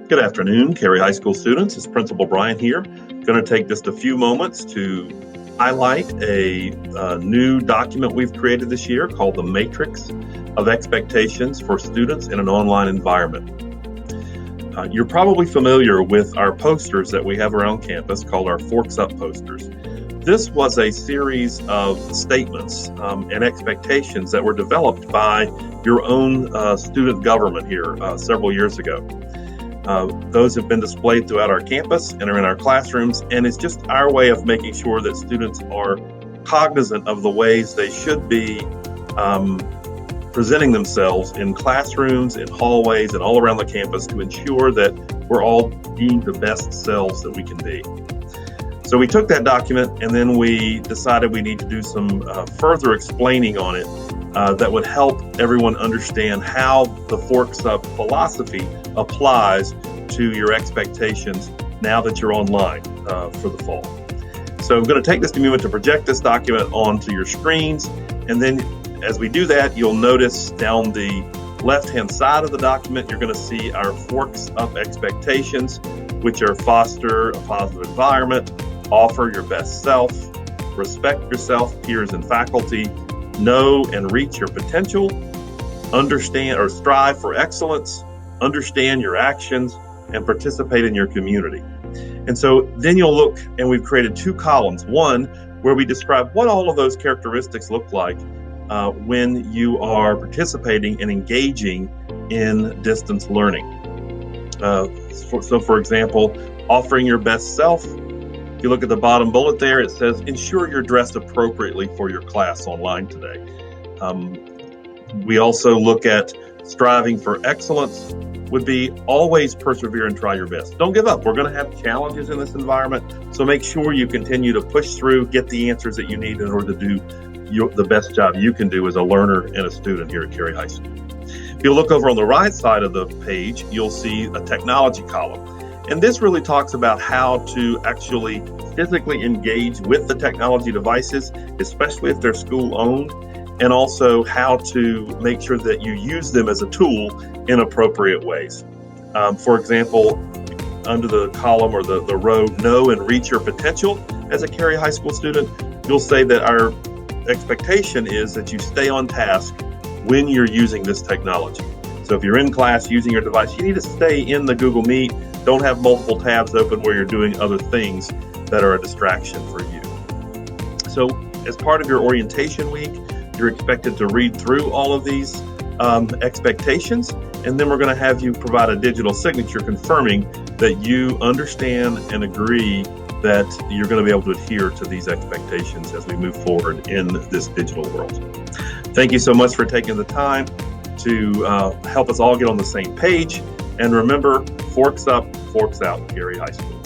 Good afternoon, Cary High School students. It's Principal Bryant here. Going to take just a few moments to highlight a new document we've created this year called the Matrix of Expectations for Students in an Online Environment. You're probably familiar with our posters that we have around campus called our Forks Up posters. This was a series of statements and expectations that were developed by your own student government here several years ago. Those have been displayed throughout our campus and are in our classrooms, and it's just our way of making sure that students are cognizant of the ways they should be presenting themselves in classrooms, in hallways, and all around the campus to ensure that we're all being the best selves that we can be. So we took that document and then we decided we need to do some further explaining on it that would help everyone understand how the Forks Up philosophy applies to your expectations now that you're online for the fall. So I'm going to take this moment to project this document onto your screens, and then as we do that, you'll notice down the left-hand side of the document, you're going to see our Forks Up expectations, which are foster a positive environment, offer your best self, respect yourself, peers, and faculty, know and reach your potential, understand or strive for excellence, understand your actions, and participate in your community. And so then you'll look, and we've created two columns. One, where we describe what all of those characteristics look like when you are participating and engaging in distance learning. So for example, offering your best self. If you look at the bottom bullet there, it says, ensure you're dressed appropriately for your class online today. We also look at striving for excellence would be always persevere and try your best. Don't give up. We're going to have challenges in this environment, so make sure you continue to push through, get the answers that you need in order to do the best job you can do as a learner and a student here at Cary High School. If you look over on the right side of the page, you'll see a technology column. And this really talks about how to actually physically engage with the technology devices, especially if they're school-owned, and also how to make sure that you use them as a tool in appropriate ways. For example, under the column or the row, know and reach your potential as a Cary High School student, you'll say that our expectation is that you stay on task when you're using this technology. So if you're in class using your device, you need to stay in the Google Meet. Don't have multiple tabs open where you're doing other things that are a distraction for you. So as part of your orientation week, you're expected to read through all of these expectations, and then we're going to have you provide a digital signature confirming that you understand and agree that you're going to be able to adhere to these expectations as we move forward in this digital world. Thank you so much for taking the time to help us all get on the same page. And remember, Forks Up, Forks Out, Cary High School.